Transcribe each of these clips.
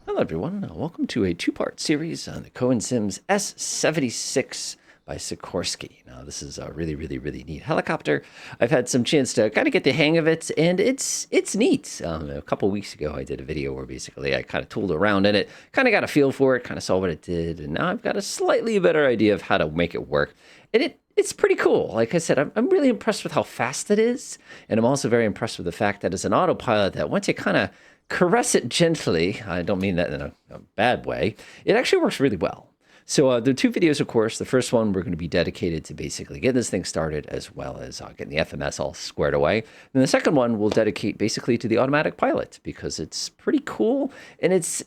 Hello, everyone. Welcome to a two-part series on the CowanSim's S76 by Sikorsky. Now, this is a really, really, really neat helicopter. I've had some chance to kind of get the hang of it, and it's neat. A couple weeks ago, I did a video where basically I kind of tooled around in it, kind of got a feel for it, kind of saw what it did, and now I've got a slightly better idea of how to make it work. And it's pretty cool. Like I said, I'm really impressed with how fast it is, and I'm also very impressed with the fact that it's an autopilot that once you kind of caress it gently, I don't mean that in a bad way, it actually works really well. So the two videos, of course, the first one we're going to be dedicated to basically getting this thing started as well as getting the FMS all squared away. And the second one we'll dedicate basically to the automatic pilot because it's pretty cool and it's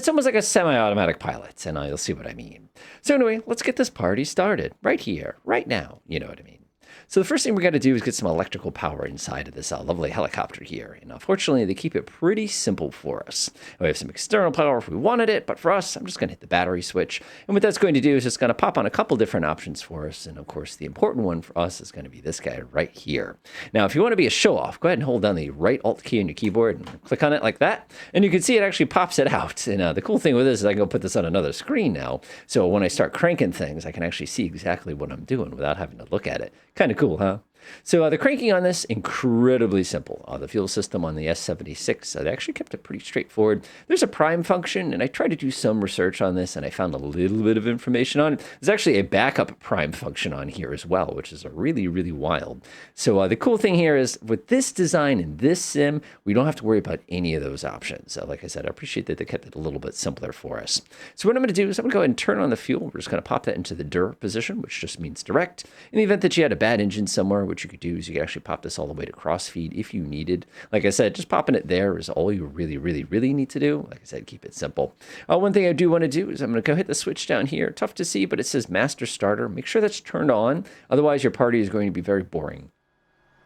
almost like a semi-automatic pilot, and you'll see what I mean. So anyway, let's get this party started right here, right now. You know what I mean. So the first thing we got to do is get some electrical power inside of this lovely helicopter here. And fortunately, they keep it pretty simple for us. We have some external power if we wanted it, but for us, I'm just going to hit the battery switch. And what that's going to do is just going to pop on a couple different options for us. And of course, the important one for us is going to be this guy right here. Now, if you want to be a show-off, go ahead and hold down the right Alt key on your keyboard and click on it like that. And you can see it actually pops it out. And the cool thing with this is I can go put this on another screen now. So when I start cranking things, I can actually see exactly what I'm doing without having to look at it. Kind of cool, huh? So the cranking on this, incredibly simple. The fuel system on the S76, they actually kept it pretty straightforward. There's a prime function, and I tried to do some research on this, and I found a little bit of information on it. There's actually a backup prime function on here as well, which is really, really wild. So the cool thing here is with this design and this sim, we don't have to worry about any of those options. Like I said, I appreciate that they kept it a little bit simpler for us. So what I'm going to do is I'm going to go ahead and turn on the fuel. We're just going to pop that into the dir position, which just means direct. In the event that you had a bad engine somewhere, what you could do is you could actually pop this all the way to crossfeed if you needed. Like I said, just popping it there is all you really, really, really need to do. Like I said, keep it simple. One thing I do want to do is I'm going to go hit the switch down here. Tough to see, but it says master starter. Make sure that's turned on. Otherwise, your party is going to be very boring.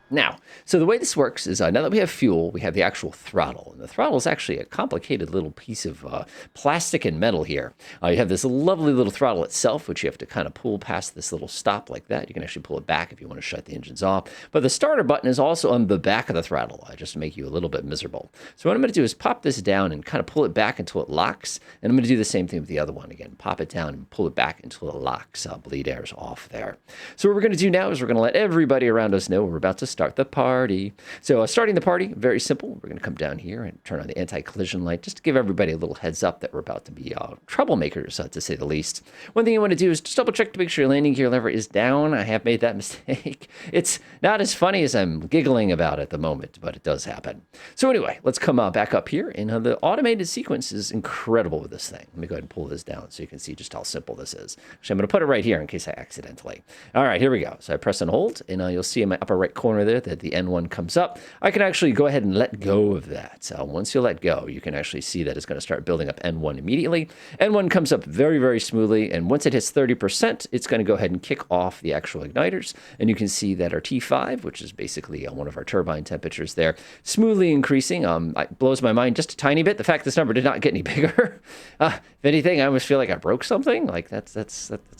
Now, so the way this works is now that we have fuel, we have the actual throttle. And the throttle is actually a complicated little piece of plastic and metal here. You have this lovely little throttle itself, which you have to kind of pull past this little stop like that. You can actually pull it back if you want to shut the engines off. But the starter button is also on the back of the throttle, just to make you a little bit miserable. So what I'm going to do is pop this down and kind of pull it back until it locks. And I'm going to do the same thing with the other one again. Pop it down and pull it back until it locks. Bleed air is off there. So what we're going to do now is we're going to let everybody around us know we're about to start the party. So starting the party, very simple. We're going to come down here and turn on the anti-collision light just to give everybody a little heads up that we're about to be troublemakers, to say the least. One thing you want to do is just double check to make sure your landing gear lever is down. I have made that mistake. It's not as funny as I'm giggling about at the moment, but it does happen. So anyway, let's come back up here. And the automated sequence is incredible with this thing. Let me go ahead and pull this down so you can see just how simple this is. Actually, I'm going to put it right here in case I accidentally. All right, here we go. So I press and hold, and you'll see in my upper right corner there that the N1 comes up. I can actually go ahead and let go of that. So once you let go, you can actually see that it's going to start building up N1 immediately. N1 comes up very, very smoothly, and once it hits 30%, it's going to go ahead and kick off the actual igniters, and you can see that our T5, which is basically one of our turbine temperatures there, smoothly increasing. It blows my mind just a tiny bit. The fact this number did not get any bigger. If anything, I almost feel like I broke something. Like that's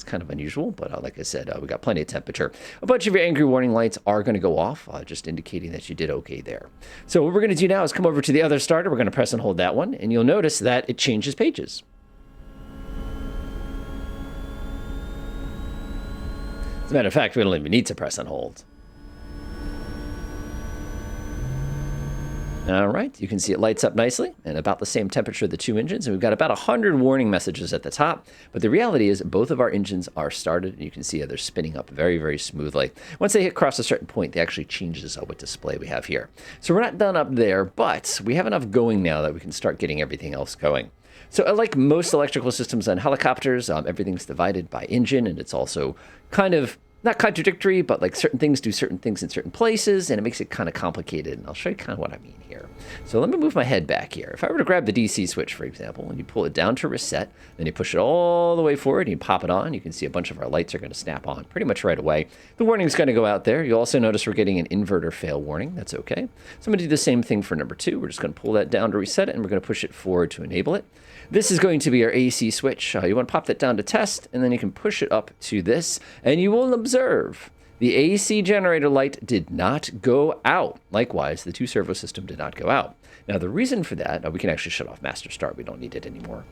kind of unusual, but like I said, we got plenty of temperature. A bunch of your angry warning lights are going to go off, just indicating that you did okay there. So what we're going to do now is come over to the other starter. We're going to press and hold that one, and you'll notice that it changes pages. As a matter of fact, we don't even need to press and hold. All right, you can see it lights up nicely and about the same temperature of the two engines. And we've got about 100 warning messages at the top. But the reality is both of our engines are started, and you can see they're spinning up very, very smoothly. Once they hit across a certain point, they actually changes what display we have here. So we're not done up there, but we have enough going now that we can start getting everything else going. So like most electrical systems on helicopters, everything's divided by engine, and it's also kind of not contradictory, but like certain things do certain things in certain places, and it makes it kind of complicated. And I'll show you kind of what I mean here. So let me move my head back here. If I were to grab the DC switch, for example, and you pull it down to reset, then you push it all the way forward, and you pop it on, you can see a bunch of our lights are going to snap on pretty much right away. The warning's going to go out there. You'll also notice we're getting an inverter fail warning. That's okay. So I'm going to do the same thing for number 2. We're just going to pull that down to reset it, and we're going to push it forward to enable it. This is going to be our AC switch. You want to pop that down to test, and then you can push it up to this, and you will observe The AC generator light did not go out. Likewise, the 2 servo system did not go out. Now, the reason for that, we can actually shut off master start. We don't need it anymore.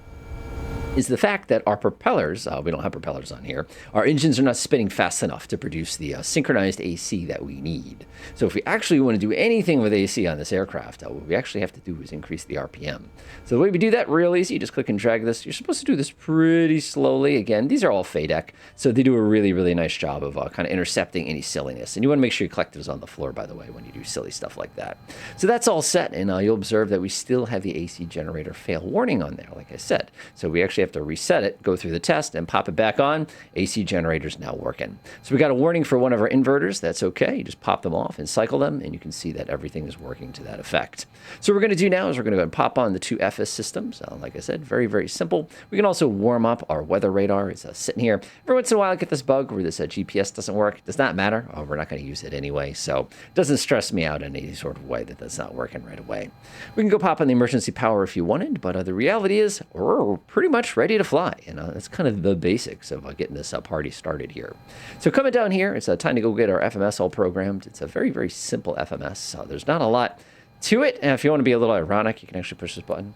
Is the fact that our propellers, we don't have propellers on here, our engines are not spinning fast enough to produce the synchronized AC that we need. So if we actually want to do anything with AC on this aircraft, what we actually have to do is increase the RPM. So the way we do that real easy, you just click and drag this. You're supposed to do this pretty slowly. Again, these are all FADEC, so they do a really, really nice job of kind of intercepting any silliness. And you want to make sure you collect those on the floor, by the way, when you do silly stuff like that. So that's all set, and you'll observe that we still have the AC generator fail warning on there, like I said. So we actually have to reset it, go through the test, and pop it back on. AC generator's now working. So we got a warning for one of our inverters. That's okay. You just pop them off and cycle them, and you can see that everything is working to that effect. So what we're going to do now is we're going to go and pop on the 2 FS systems. Like I said, very, very simple. We can also warm up our weather radar. It's sitting here. Every once in a while, I get this bug where this GPS doesn't work. It does not matter. We're not going to use it anyway, so it doesn't stress me out in any sort of way that that's not working right away. We can go pop on the emergency power if you wanted, but the reality is we're pretty much ready to fly. And that's kind of the basics of getting this party started here. So coming down here, it's time to go get our FMS all programmed. It's a very, very simple FMS. There's not a lot to it. And if you want to be a little ironic, you can actually push this button.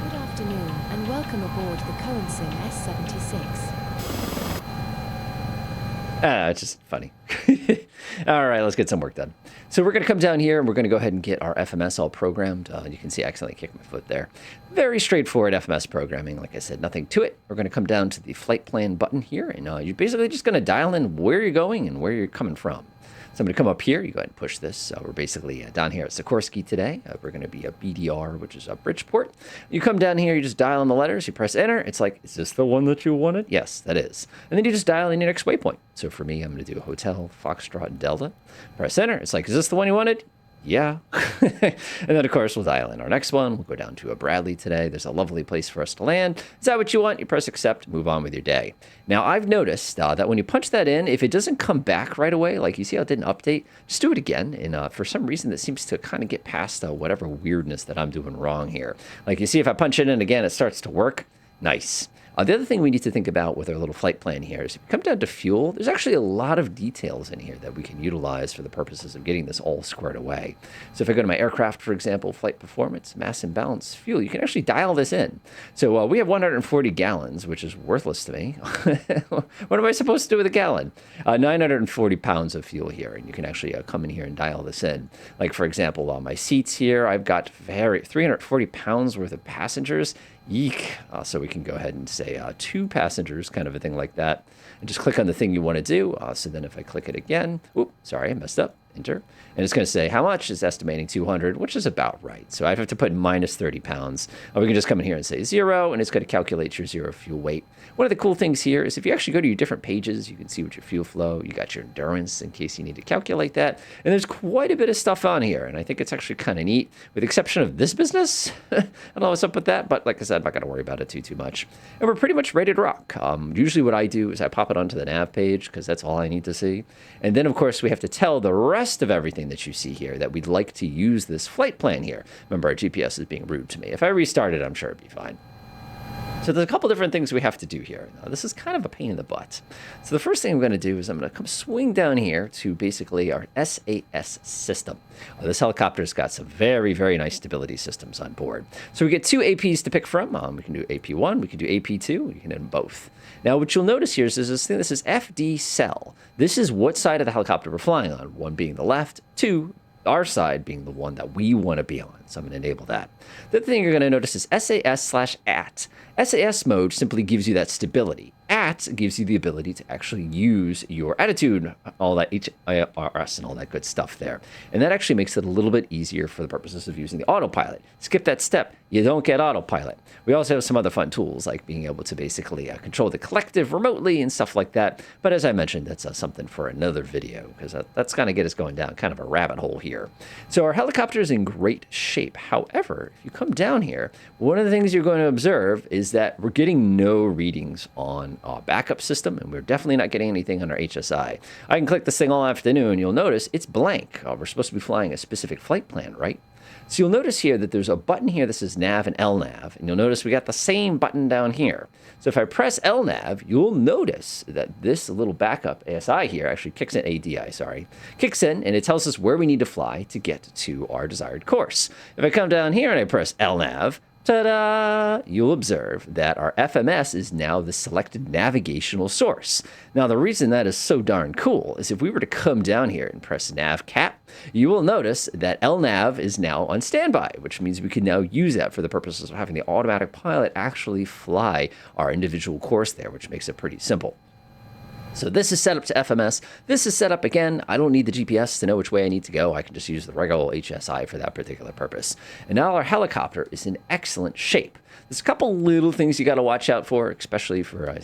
Good afternoon and welcome aboard the CowanSim S76. It's just funny. All right, let's get some work done. So we're going to come down here and we're going to go ahead and get our FMS all programmed. You can see I accidentally kicked my foot there. Very straightforward FMS programming. Like I said, nothing to it. We're going to come down to the flight plan button here, and you're basically just going to dial in where you're going and where you're coming from. So I'm going to come up here. You go ahead and push this. We're basically down here at Sikorsky today. We're going to be a BDR, which is a Bridgeport. You come down here. You just dial in the letters. You press enter. It's like, is this the one that you wanted? Yes, that is. And then you just dial in your next waypoint. So for me, I'm going to do Hotel, Foxtrot, and Delta. Press enter. It's like, is this the one you wanted? Yeah. And then, of course, we'll dial in our next one. We'll go down to a Bradley today. There's a lovely place for us to land. Is that what you want? You press accept, move on with your day. Now, I've noticed that when you punch that in, if it doesn't come back right away, like you see how it didn't update, just do it again. And for some reason, that seems to kind of get past whatever weirdness that I'm doing wrong here. Like you see, if I punch it in again, it starts to work. Nice. The other thing we need to think about with our little flight plan here is if you come down to fuel, there's actually a lot of details in here that we can utilize for the purposes of getting this all squared away. So if I go to my aircraft, for example, flight performance, mass imbalance, fuel, you can actually dial this in. So we have 140 gallons, which is worthless to me. What am I supposed to do with a gallon? 940 pounds of fuel here, and you can actually come in here and dial this in. Like, for example, on my seats here, I've got 340 pounds worth of passengers. Yeek. So we can go ahead and say 2 passengers, kind of a thing like that. And just click on the thing you want to do. So then if I click it again, oops, sorry, I messed up. Enter. And it's going to say how much is estimating 200, which is about right. So I have to put minus 30 pounds. We can just come in here and say 0, and it's going to calculate your 0 fuel weight. One of the cool things here is if you actually go to your different pages, you can see what your fuel flow, you got your endurance in case you need to calculate that. And there's quite a bit of stuff on here, and I think it's actually kind of neat, with the exception of this business. I don't know what's up with that, but like I said, I'm not going to worry about it too much. And we're pretty much ready to rock. Usually what I do is I pop it onto the nav page, because that's all I need to see. And then, of course, we have to tell the rest of everything that you see here that we'd like to use this flight plan here. Remember, our GPS is being rude to me. If I restart it, I'm sure it'd be fine. So there's a couple different things we have to do here. Now, this is kind of a pain in the butt. So the first thing I'm going to do is I'm going to come swing down here to basically our SAS system. This helicopter's got some very, very nice stability systems on board. So we get 2 APs to pick from. We can do AP1, we can do AP2, we can do them both. Now, what you'll notice here is this thing that says FD cell. This is what side of the helicopter we're flying on, 1 being the left, 2 our side being the one that we want to be on. So I'm going to enable that. The other thing you're going to notice is SAS/AT. SAS mode simply gives you that stability. AT gives you the ability to actually use your attitude, all that HIRS and all that good stuff there. And that actually makes it a little bit easier for the purposes of using the autopilot. Skip that step. You don't get autopilot. We also have some other fun tools like being able to basically control the collective remotely and stuff like that. But as I mentioned, that's something for another video because that's going to get us going down kind of a rabbit hole here. So our helicopter is in great shape. However, if you come down here, one of the things you're going to observe is that we're getting no readings on our backup system, and we're definitely not getting anything on our HSI. I can click this thing all afternoon. You'll notice it's blank. We're supposed to be flying a specific flight plan, right? So you'll notice here that there's a button here that says nav and LNAV, and you'll notice we got the same button down here. So if I press LNAV, you'll notice that this little backup ASI here actually kicks in, ADI, sorry, kicks in, and it tells us where we need to fly to get to our desired course. If I come down here and I press LNAV, ta-da! You'll observe that our FMS is now the selected navigational source. Now, the reason that is so darn cool is if we were to come down here and press nav cap, you will notice that LNAV is now on standby, which means we can now use that for the purposes of having the automatic pilot actually fly our individual course there, which makes it pretty simple. So this is set up to FMS. This is set up, again, I don't need the GPS to know which way I need to go. I can just use the regular HSI for that particular purpose. And now our helicopter is in excellent shape. There's a couple little things you got to watch out for, especially for,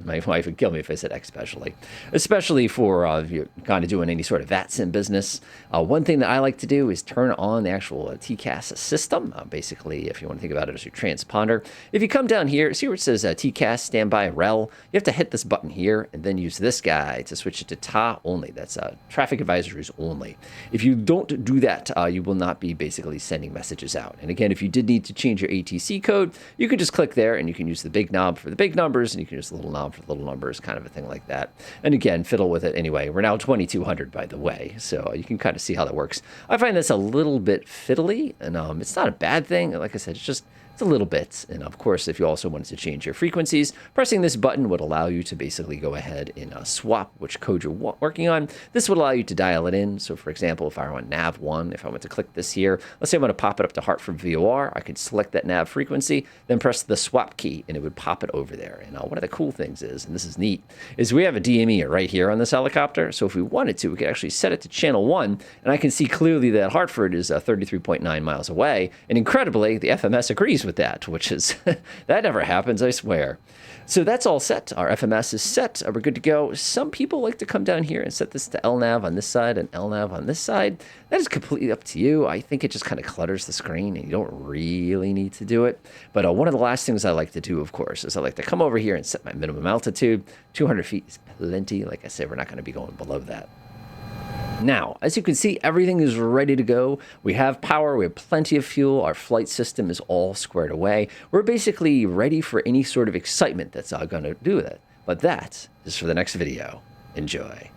my wife would kill me if I said especially for if you're kind of doing any sort of VATSIM business. One thing that I like to do is turn on the actual TCAS system. Basically, if you want to think about it as your transponder. If you come down here, see where it says TCAS standby REL, you have to hit this button here and then use this guy to switch it to TA only. That's traffic advisories only. If you don't do that, you will not be basically sending messages out. And again, if you did need to change your ATC code, you can just click there and you can use the big knob for the big numbers and you can use the little knob for the little numbers, kind of a thing like that. And again, fiddle with it anyway. We're now 2200, by the way, so you can kind of see how that works. I find this a little bit fiddly, and it's not a bad thing. Like I said, it's a little bit. And of course, if you also wanted to change your frequencies, pressing this button would allow you to basically go ahead and swap which code you're working on. This would allow you to dial it in. So for example, if I want nav 1, if I want to click this here, let's say I want to pop it up to Hartford VOR, I could select that nav frequency, then press the swap key and it would pop it over there. And one of the cool things is, and this is neat, is we have a DME right here on this helicopter. So if we wanted to, we could actually set it to channel 1, and I can see clearly that Hartford is 33.9 miles away. And incredibly, the FMS agrees with that, which is, that never happens, I swear. So that's all set. Our FMS is set. We're good to go. Some people like to come down here and set this to LNAV on this side and LNAV on this side. That is completely up to you. I think it just kind of clutters the screen and you don't really need to do it. But one of the last things I like to do, of course, is I like to come over here and set my minimum altitude. 200 feet is plenty. Like I said, we're not going to be going below that. Now, as you can see, everything is ready to go. We have power, we have plenty of fuel, our flight system is all squared away. We're basically ready for any sort of excitement that's going to do with it. But that is for the next video. Enjoy.